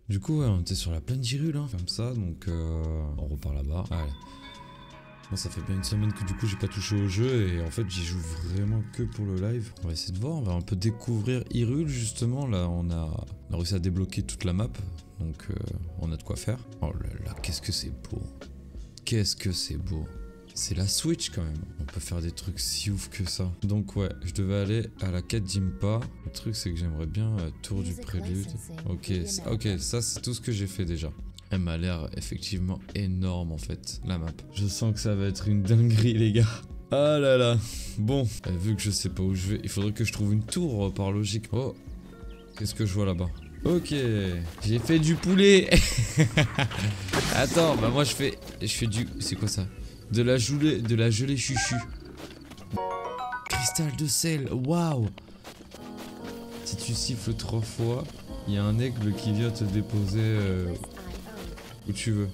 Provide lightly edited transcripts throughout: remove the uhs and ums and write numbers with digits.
Du coup, ouais, on était sur la plaine d'Hyrule, hein, comme ça, donc on repart là-bas. Allez. Bon, ça fait bien une semaine que du coup j'ai pas touché au jeu et en fait j'y joue vraiment que pour le live. On va essayer de voir, on va un peu découvrir Hyrule justement. Là on a réussi à débloquer toute la map, donc on a de quoi faire. Oh là là, qu'est-ce que c'est beau. Qu'est-ce que c'est beau. C'est la Switch quand même. On peut faire des trucs si ouf que ça. Donc ouais, je devais aller à la quête d'Impa. Le truc c'est que j'aimerais bien tour du prélude. Ok, ça c'est tout ce que j'ai fait déjà. Elle m'a l'air effectivement énorme en fait, la map. Je sens que ça va être une dinguerie les gars. Ah là là. Bon, vu que je sais pas où je vais, il faudrait que je trouve une tour par logique. Oh, qu'est-ce que je vois là-bas? Ok, j'ai fait du poulet. Attends, bah moi je fais du... C'est quoi ça? De la gelée chuchu. Cristal de sel, waouh. Si tu siffles 3 fois, il y a un aigle qui vient te déposer où tu veux.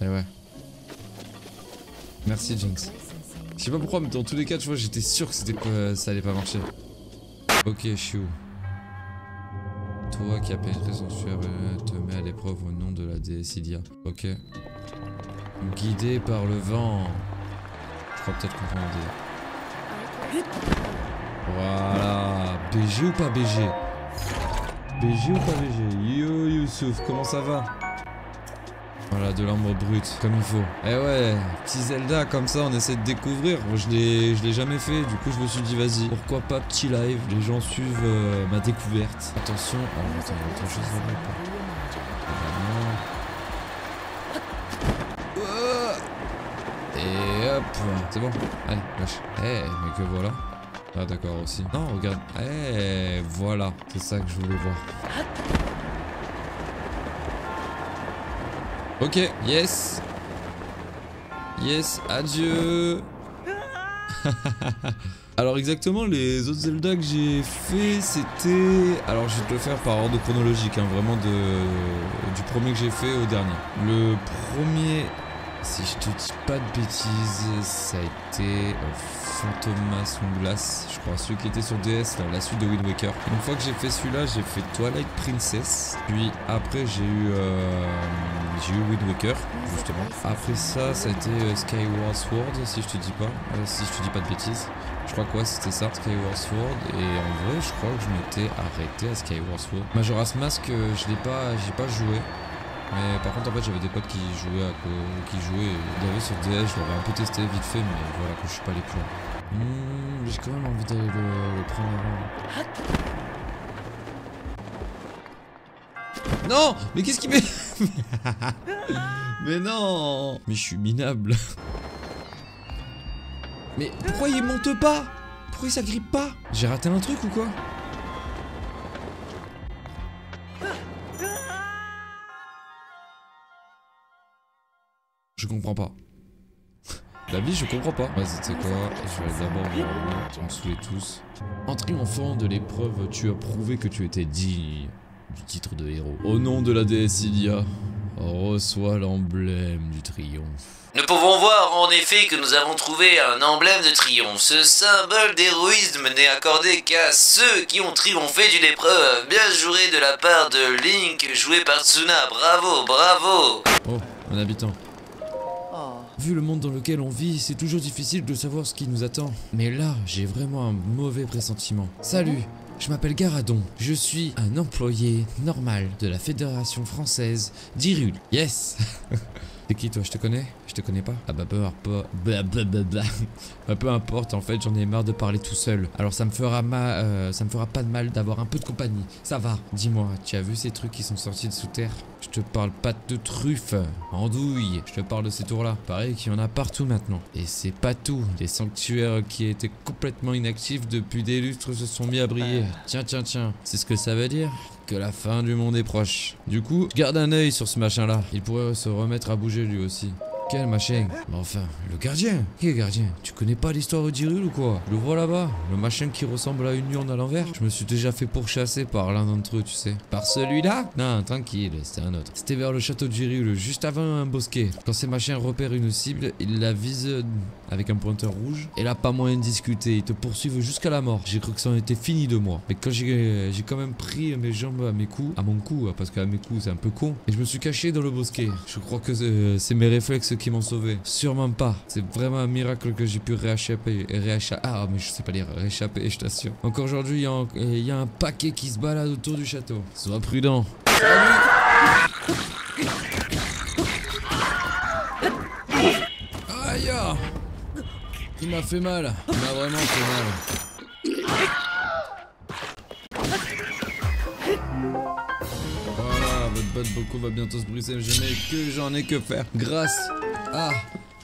Eh ouais. Merci Jinx. Je sais pas pourquoi, mais dans tous les cas, tu vois, j'étais sûr que ça allait pas marcher. Ok, Chiou. Toi qui as pénétré son sueur te met à l'épreuve au nom de la déesse Ilia. Ok. Guidé par le vent. Je crois peut-être comprendre le délire. Voilà. BG ou pas BG? BG ou pas BG? Yo Youssouf, comment ça va? Voilà, de l'ambre brute, comme il faut. Eh ouais, petit Zelda comme ça, on essaie de découvrir. Je l'ai jamais fait, du coup je me suis dit vas-y, pourquoi pas petit live, les gens suivent ma découverte. Attention, oh, attends, il y a autre chose là-bas. Et hop, c'est bon, allez, lâche. Eh, mais que voilà. Ah d'accord aussi. Non, regarde, eh, voilà, c'est ça que je voulais voir. Ok, yes. Yes, adieu. Alors exactement, les autres Zelda que j'ai fait, c'était... Alors je vais te le faire par ordre chronologique, hein, vraiment du premier que j'ai fait au dernier. Le premier, si je te dis pas de bêtises, ça a été Fantomas Glass, je crois, celui qui était sur DS, là, la suite de Wind Waker. Une fois que j'ai fait celui-là, j'ai fait Twilight Princess, puis après j'ai eu Wind Waker, justement. Après ça, ça a été Skyward Sword, si je te dis pas de bêtises. Je crois quoi, c'était ça, Skyward Sword, et en vrai, je crois que je m'étais arrêté à Skyward Sword. Majora's Mask, j'ai pas joué. Mais par contre en fait j'avais des potes qui jouaient et il y avait sur DS, je l'avais un peu testé vite fait, mais voilà que je suis pas allé plus loin. J'ai quand même envie d'aller le prendre avant. Non, mais qu'est-ce qui m'est... Mais non. Mais je suis minable. Mais pourquoi il monte pas? Pourquoi il s'agrippe pas? J'ai raté un truc ou quoi? Je comprends pas. La vie, je comprends pas. Ouais, c'était quoi? Je vais d'abord voir le on saoulait tous. En triomphant de l'épreuve, tu as prouvé que tu étais digne du titre de héros. Au nom de la déesse Ilia, reçois l'emblème du triomphe. Nous pouvons voir en effet que nous avons trouvé un emblème de triomphe. Ce symbole d'héroïsme n'est accordé qu'à ceux qui ont triomphé d'une épreuve. Bien joué de la part de Link, joué par Tsuna. Bravo, bravo. Oh, un habitant. Vu le monde dans lequel on vit, c'est toujours difficile de savoir ce qui nous attend. Mais là, j'ai vraiment un mauvais pressentiment. Salut, je m'appelle Garadon. Je suis un employé normal de la Fédération Française d'Hyrule. Yes. C'est qui toi, je te connais? Je te connais pas? Ah bah peu importe. Peu importe, en fait, j'en ai marre de parler tout seul. Alors ça me fera pas de mal d'avoir un peu de compagnie. Ça va. Dis-moi, tu as vu ces trucs qui sont sortis de sous terre? Je te parle pas de truffes, andouilles. Je te parle de ces tours-là. Pareil qu'il y en a partout maintenant. Et c'est pas tout. Des sanctuaires qui étaient complètement inactifs depuis des lustres se sont mis à briller. Tiens. C'est ce que ça veut dire? Que la fin du monde est proche. Du coup, je garde un œil sur ce machin là. Il pourrait se remettre à bouger lui aussi. Quel machin? Mais enfin, le gardien. Qui est le gardien? Tu connais pas l'histoire d'Hyrule ou quoi? Le vois là-bas, le machin qui ressemble à une urne à l'envers. Je me suis déjà fait pourchasser par l'un d'entre eux, tu sais. Par celui-là? Non, tranquille, c'était un autre. C'était vers le château d'Hyrule, juste avant un bosquet. Quand ces machins repèrent une cible, ils la visent avec un pointeur rouge. Et là, pas moyen de discuter, ils te poursuivent jusqu'à la mort. J'ai cru que ça en était fini de moi. Mais quand j'ai quand même pris mes jambes à mon cou, parce qu'à mes coups c'est un peu con. Et je me suis caché dans le bosquet. Je crois que c'est mes réflexes qui m'ont sauvé. Sûrement pas. C'est vraiment un miracle que j'ai pu rééchapper. Ah, mais je sais pas lire. Rééchapper, je t'assure. Encore aujourd'hui, il y a un paquet qui se balade autour du château. Sois prudent. Aïe! Il m'a fait mal. Il m'a vraiment fait mal. Voilà, votre botte Boko va bientôt se briser. J'en ai que faire. Grâce à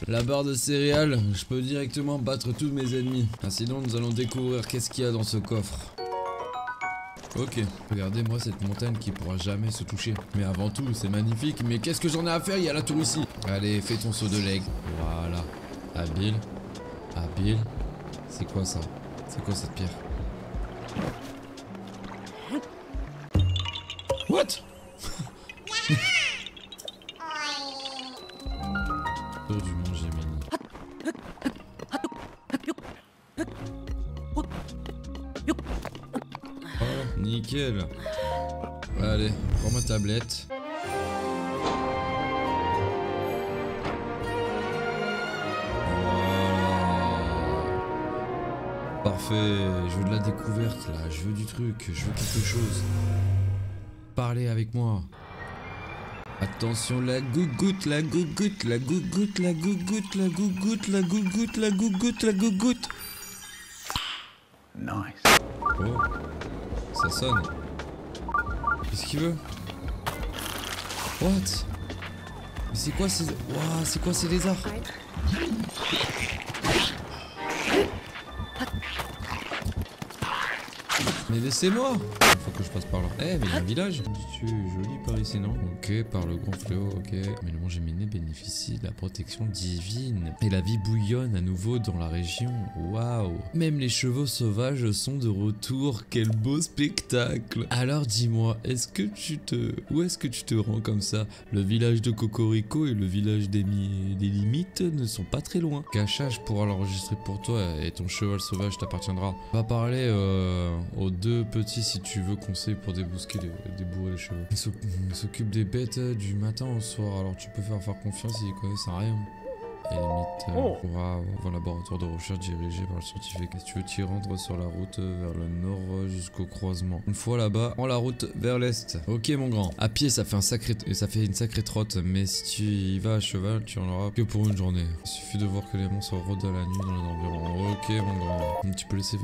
la barre de céréales, je peux directement battre tous mes ennemis. Ah, sinon, nous allons découvrir qu'est-ce qu'il y a dans ce coffre. Ok, regardez-moi cette montagne qui pourra jamais se toucher. Mais avant tout, c'est magnifique. Mais qu'est-ce que j'en ai à faire? Il y a la tour ici. Allez, fais ton saut de leg. Voilà. Habile. Habile. C'est quoi ça? C'est quoi cette pierre? What? Tour du Mont Gemini. Oh, nickel. Allez, prends ma tablette. Parfait, je veux de la découverte là, je veux du truc, je veux quelque chose. Parlez avec moi. Attention, la gougoute, la gougoute, la gougoute, la gougoute, la gougoute, la gougoute, la gougoute, la gougoute. Nice. Oh, ça sonne. Qu'est-ce qu'il veut? What? Mais c'est quoi ces... Ouah, c'est quoi ces lézards? Mais laissez-moi! Il faut que je passe par là. Eh, mais il y a un village! Tu es joli par ici, non? Ok, par le grand fléau, ok. Mais le Mont Gemini bénéficie de la protection divine. Et la vie bouillonne à nouveau dans la région. Waouh! Même les chevaux sauvages sont de retour. Quel beau spectacle! Alors dis-moi, où est-ce que tu te rends comme ça? Le village de Cocorico et le village des limites ne sont pas très loin. Cacha, je pourrai l'enregistrer pour toi et ton cheval sauvage t'appartiendra. Va parler aux deux petits si tu veux conseil pour débusquer débourrer les chevaux. Ils s'occupent des bêtes du matin au soir, alors tu peux faire confiance, ils connaissent rien. Et limite, au laboratoire de recherche dirigé par le scientifique. Si tu veux t'y rendre sur la route vers le nord jusqu'au croisement. Une fois là-bas, prends la route vers l'est. Ok mon grand. À pied ça fait une sacrée trotte, mais si tu y vas à cheval, tu en auras que pour une journée. Il suffit de voir que les monstres rôdent la nuit dans les environs. Ok mon grand. Tu peux laisser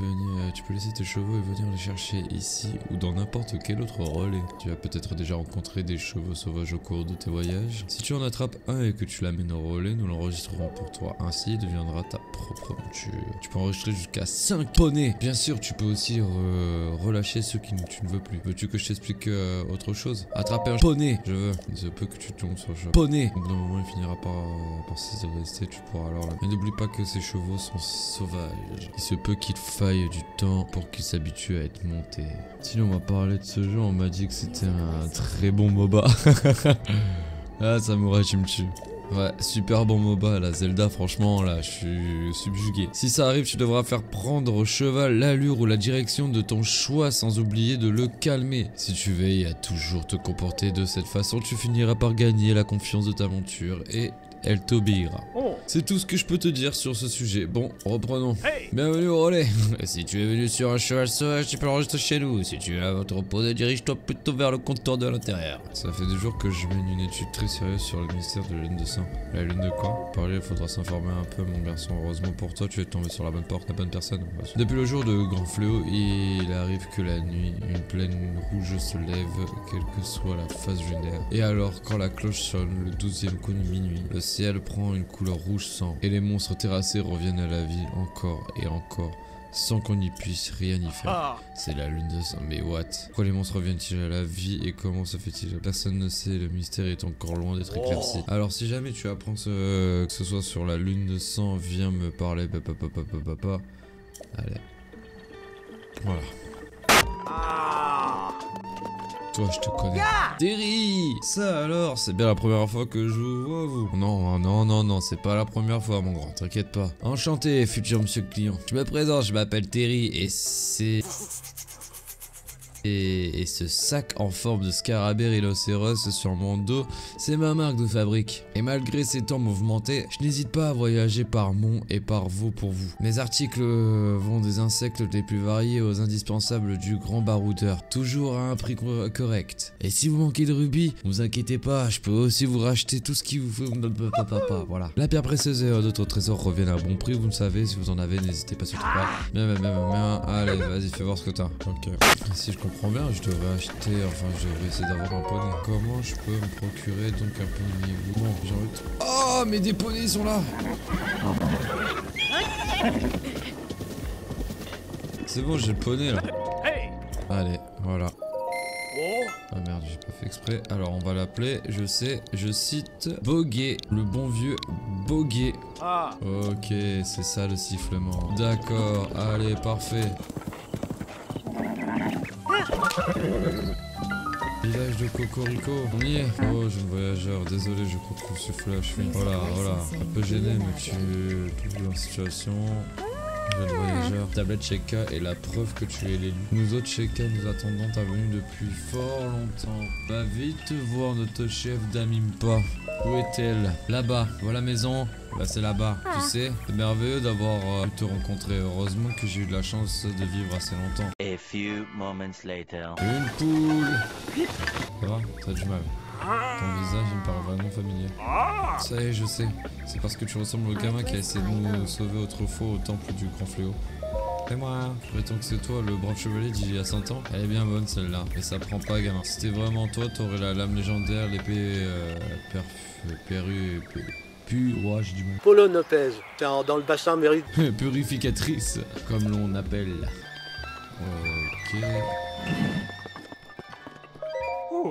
tes chevaux et venir les chercher ici ou dans n'importe quel autre relais. Tu as peut-être déjà rencontré des chevaux sauvages au cours de tes voyages. Si tu en attrapes un et que tu l'amènes au relais, nous l'enregistrerons pour toi. Ainsi deviendra ta propre monture. Tu peux enregistrer jusqu'à 5 poneys. Bien sûr, tu peux aussi relâcher ceux tu ne veux plus. Veux-tu que je t'explique autre chose? Attraper un poney. Je veux. Il se peut que tu tombes sur le cheval. Poney. Au bout d'un moment, il finira par se rester. Tu pourras alors là. Mais n'oublie pas que ces chevaux sont sauvages. Il se peut qu'il faille du temps pour qu'ils s'habituent à être montés. Sinon, on m'a parlé de ce jeu. On m'a dit que c'était un très bon MOBA. Ah, Samouraï, tu me tues. Ouais, super bon MOBA, la Zelda, franchement, là, je suis subjugué. Si ça arrive, tu devras faire prendre au cheval l'allure ou la direction de ton choix sans oublier de le calmer. Si tu veilles à toujours te comporter de cette façon, tu finiras par gagner la confiance de ta monture et elle t'obéira. C'est tout ce que je peux te dire sur ce sujet. Bon, reprenons. Bienvenue au relais. Si tu es venu sur un cheval sauvage, tu peux l'enregistrer chez nous. Si tu es à votre repos, dirige-toi plutôt vers le comptoir de l'intérieur. Ça fait des jours que je mène une étude très sérieuse sur le mystère de la lune de sang. La lune de quoi? Parler, il faudra s'informer un peu, mon garçon. Heureusement pour toi, tu es tombé sur la bonne porte, la bonne personne. Depuis le jour de grand fléau, il arrive que la nuit, une plaine rouge se lève, quelle que soit la phase lunaire. Et alors, quand la cloche sonne, le 12e coup de minuit, le ciel prend une couleur rouge sang et les monstres terrassés reviennent à la vie encore et encore sans qu'on n'y puisse rien y faire. C'est la lune de sang, mais what? Pourquoi les monstres reviennent-ils à la vie et comment se fait-il? Personne ne sait, le mystère est encore loin d'être éclairci. Alors si jamais tu apprends que ce soit sur la lune de sang, viens me parler, papa. Allez. Voilà. Toi, je te connais. Terry! Ça alors, c'est bien la première fois que je vous vois, vous. Non, c'est pas la première fois, mon grand, t'inquiète pas. Enchanté, futur monsieur client. Je me présente, je m'appelle Terry et c'est... Et ce sac en forme de scarabée rhinocéros sur mon dos, c'est ma marque de fabrique. Et malgré ces temps mouvementés, je n'hésite pas à voyager par monts et par veaux pour vous. Mes articles vont des insectes les plus variés aux indispensables du grand baroudeur, toujours à un prix correct. Et si vous manquez de rubis, ne vous inquiétez pas, je peux aussi vous racheter tout ce qui vous fait... Voilà. La pierre précieuse et d'autres trésors reviennent à bon prix, vous le savez, si vous en avez, n'hésitez pas surtout pas. Bien. Allez, vas-y, fais voir ce que t'as. Ok. Si je comprends bien, je devrais acheter, enfin je devrais essayer d'avoir un poney. Comment je peux me procurer donc un poney? Bon, j'ai envie de... Oh, mais des poneys sont là. C'est bon, j'ai le poney là. Allez, voilà. Ah merde, j'ai pas fait exprès. Alors on va l'appeler, je sais, je cite Boguet, le bon vieux Boguet. Ok, c'est ça le sifflement. D'accord, allez, parfait. Village de Cocorico, on y est. Oh, jeune voyageur, désolé, je crois que je suis flash. Voilà, un peu gêné, mais tu es en situation. Jeune voyageur, tablette Sheka est la preuve que tu es l'élu. Nous autres Sheka, nous attendons ta venue depuis fort longtemps. Va vite voir notre chef d'Amimpa. Où est-elle? Là-bas, voilà la maison. Là c'est là-bas. Tu sais, c'est merveilleux d'avoir pu te rencontrer. Heureusement que j'ai eu de la chance de vivre assez longtemps. A few moments later. Une poule. Ça va? T'as du mal. Ton visage il me paraît vraiment familier. Ça y est, je sais. C'est parce que tu ressembles au gamin qui a essayé de nous sauver autrefois au temple du grand fléau. C'est moi. Prétends que c'est toi, le brave chevalier d'il y a 100 ans. Elle est bien bonne celle-là. Et ça prend pas, gamin. Si c'était vraiment toi, t'aurais la lame légendaire, l'épée ouais, j'ai du mal. Polo Lopez, t'es dans le bassin mérite. Purificatrice, comme l'on appelle. Ok.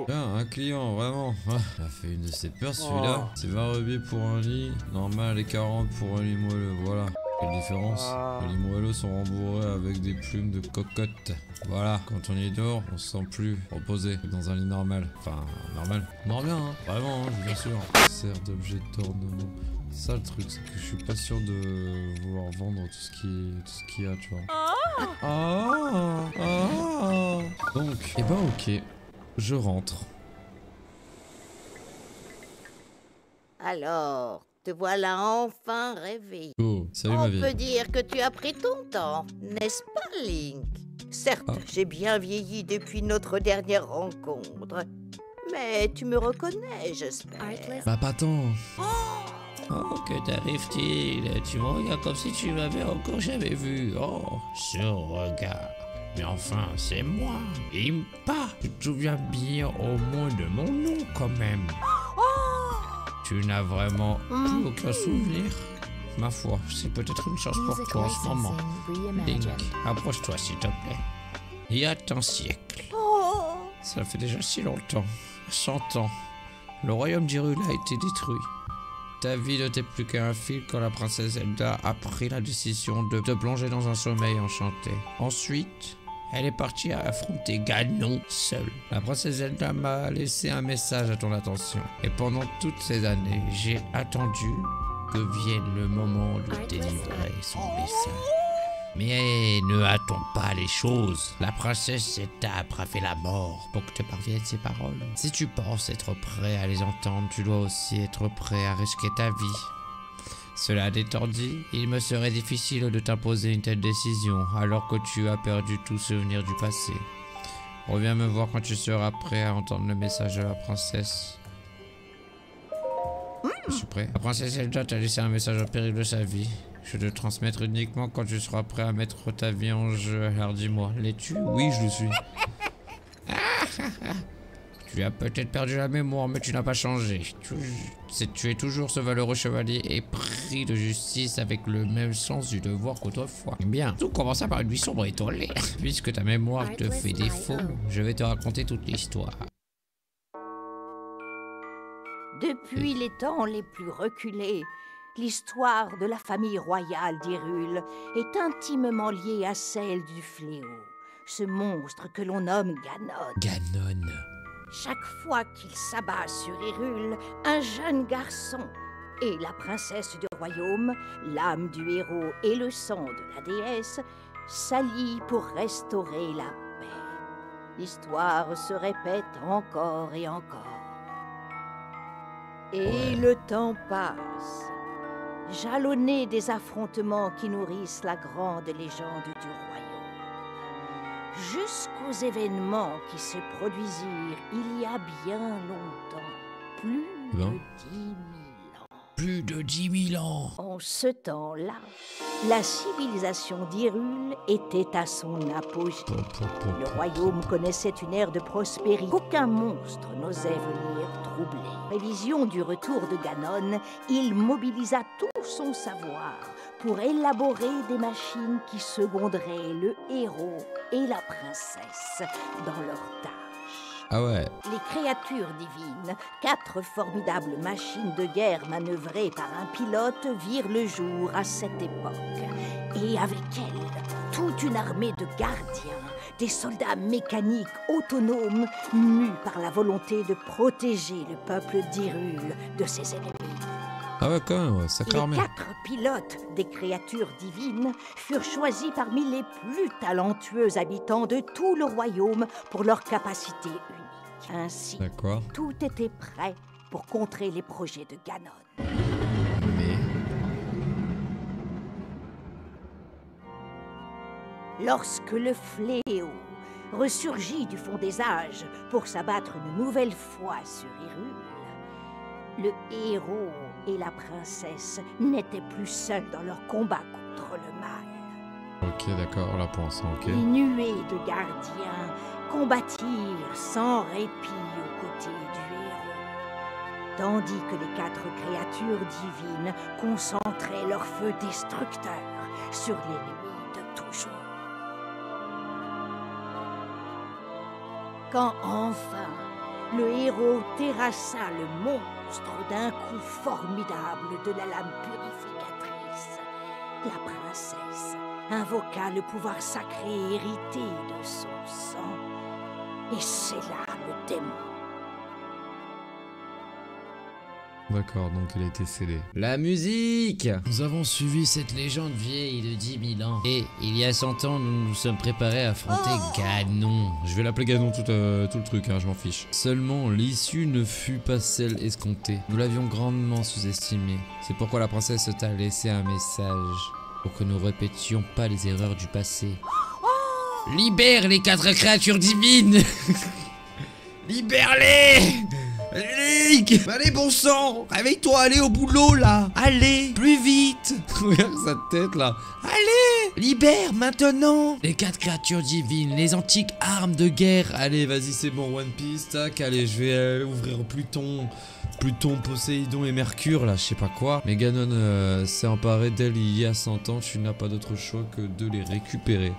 Bien, un client, vraiment. Ah, il a fait une de ses peurs celui-là. C'est 20 rubis pour un lit, normal et 40 pour un lit moelleux, voilà. Quelle différence. Les lits moelleux sont rembourrés avec des plumes de cocotte. Voilà, quand on y dort, on se sent plus reposé que dans un lit normal. Enfin, normal. On dort bien, hein. Vraiment, hein, bien sûr. Sert d'objet d'ornement. Ça le truc, c'est que je suis pas sûr de vouloir vendre tout ce qu'il y a, tu vois. Donc, eh ben ok. Je rentre. Alors, te voilà enfin réveillé. Oh, salut ma On vieille. peut dire que tu as pris ton temps, n'est-ce pas, Link? Certes, j'ai bien vieilli depuis notre dernière rencontre, mais tu me reconnais, j'espère. Bah pas tant. Oh, que t'arrive-t-il? Tu me regardes comme si tu m'avais encore jamais vu. Oh, ce regard. Mais enfin, c'est moi, Impa. Tu te souviens bien au moins de mon nom quand même. Tu n'as vraiment plus aucun souvenir? Ma foi, c'est peut-être une chance pour toi en ce moment. Link, approche-toi s'il te plaît. Il y a un siècle. Ça fait déjà si longtemps. 100 ans. Le royaume d'Hyrule a été détruit. Ta vie n'était plus qu'un fil quand la princesse Zelda a pris la décision de te plonger dans un sommeil enchanté. Ensuite, elle est partie à affronter Ganon seule. La princesse Zelda m'a laissé un message à ton attention. Et pendant toutes ces années, j'ai attendu que vienne le moment de délivrer son message. Mais ne hâtons pas les choses. La princesse Zelda a bravé la mort pour que te parviennent ces paroles. Si tu penses être prêt à les entendre, tu dois aussi être prêt à risquer ta vie. Cela étant dit, il me serait difficile de t'imposer une telle décision alors que tu as perdu tout souvenir du passé. Reviens me voir quand tu seras prêt à entendre le message de la princesse. Je suis prêt. La princesse Zelda t'a laissé un message au péril de sa vie. Je te transmettre uniquement quand tu seras prêt à mettre ta vie en jeu. Alors dis-moi, l'es-tu? Oui, je le suis. Tu as peut-être perdu la mémoire, mais tu n'as pas changé. Tu es toujours ce valeureux chevalier épris de justice avec le même sens du devoir qu'autrefois. Bien, tout commença par une nuit sombre et étoilée. Puisque ta mémoire te fait défaut, je vais te raconter toute l'histoire. Depuis les temps les plus reculés, l'histoire de la famille royale d'Hyrule est intimement liée à celle du fléau, ce monstre que l'on nomme Ganon. Ganon. Chaque fois qu'il s'abat sur Hyrule, un jeune garçon et la princesse du royaume, l'âme du héros et le sang de la déesse, s'allient pour restaurer la paix. L'histoire se répète encore et encore. Et le temps passe, jalonné des affrontements qui nourrissent la grande légende du royaume. Jusqu'aux événements qui se produisirent il y a bien longtemps, plus de 10 000 ans. Plus de 10 000 ans. En ce temps-là, la civilisation d'Hyrule était à son apogée. Le royaume connaissait une ère de prospérité qu'aucun monstre n'osait venir troubler. Prévision du retour de Ganon, il mobilisa tout son savoir pour élaborer des machines qui seconderaient le héros et la princesse dans leurs tâches. Ah ouais. Les créatures divines, 4 formidables machines de guerre manœuvrées par un pilote, virent le jour à cette époque. Et avec elles, toute une armée de gardiens, des soldats mécaniques autonomes, mus par la volonté de protéger le peuple d'Hyrule de ses ennemis. Ah ouais, quand même, ouais, sacrée armée. Les 4 pilotes des créatures divines furent choisis parmi les plus talentueux habitants de tout le royaume pour leur capacité unique. Ainsi, tout était prêt pour contrer les projets de Ganon. Mais... Lorsque le fléau ressurgit du fond des âges pour s'abattre une nouvelle fois sur Hyrule, le héros et la princesse n'étaient plus seuls dans leur combat contre le mal. Ok, d'accord, là pour l'instant, ok. Les nuées de gardiens combattirent sans répit aux côtés du héros, tandis que les 4 créatures divines concentraient leur feu destructeur sur l'ennemi de toujours. Quand enfin le héros terrassa le monstre d'un coup formidable de la lame purificatrice, la princesse invoqua le pouvoir sacré hérité de son sang et scella le démon. D'accord, donc il a été scellé. La musique! Nous avons suivi cette légende vieille de 10 000 ans. Et il y a 100 ans, nous nous sommes préparés à affronter Ganon. Je vais l'appeler Ganon tout le truc, hein, je m'en fiche. Seulement, l'issue ne fut pas celle escomptée. Nous l'avions grandement sous-estimée. C'est pourquoi la princesse t'a laissé un message. Pour que nous répétions pas les erreurs du passé. Libère les 4 créatures divines! Libère-les! Link! Allez, bon sang! Réveille-toi, allez au boulot là! Allez, plus vite! Regarde sa tête là! Allez! Libère maintenant! Les 4 créatures divines, les antiques armes de guerre. Allez, vas-y, c'est bon, One Piece, tac, allez, je vais ouvrir Pluton, Poséidon et Mercure, là, je sais pas quoi. Mais Ganon s'est emparé d'elle il y a 100 ans, tu n'as pas d'autre choix que de les récupérer.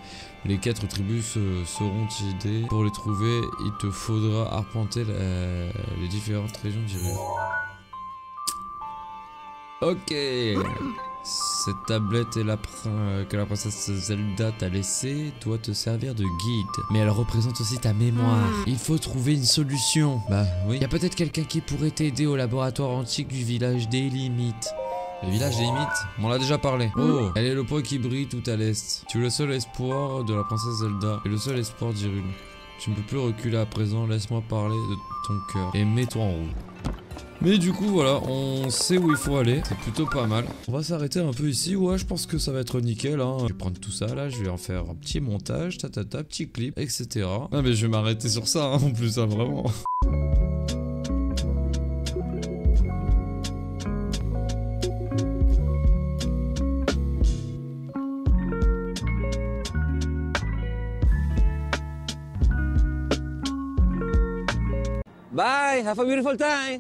Les 4 tribus seront aidées. Pour les trouver, il te faudra arpenter les différentes régions d'Hyrule. Ok. Cette tablette que la princesse Zelda t'a laissée doit te servir de guide. Mais elle représente aussi ta mémoire. Il faut trouver une solution. Bah oui. Il y a peut-être quelqu'un qui pourrait t'aider au laboratoire antique du village des limites. Le village des limites, on en a déjà parlé. Oh, elle est le point qui brille tout à l'est. Tu es le seul espoir de la princesse Zelda et le seul espoir d'Hyrule. Tu ne peux plus reculer à présent, laisse-moi parler de ton cœur et mets-toi en route. Mais du coup voilà, on sait où il faut aller, c'est plutôt pas mal. On va s'arrêter un peu ici, ouais je pense que ça va être nickel hein. Je vais prendre tout ça là, je vais en faire un petit montage, petit clip, etc. Ah mais je vais m'arrêter sur ça hein, en plus, hein, vraiment. Bye, have a beautiful time.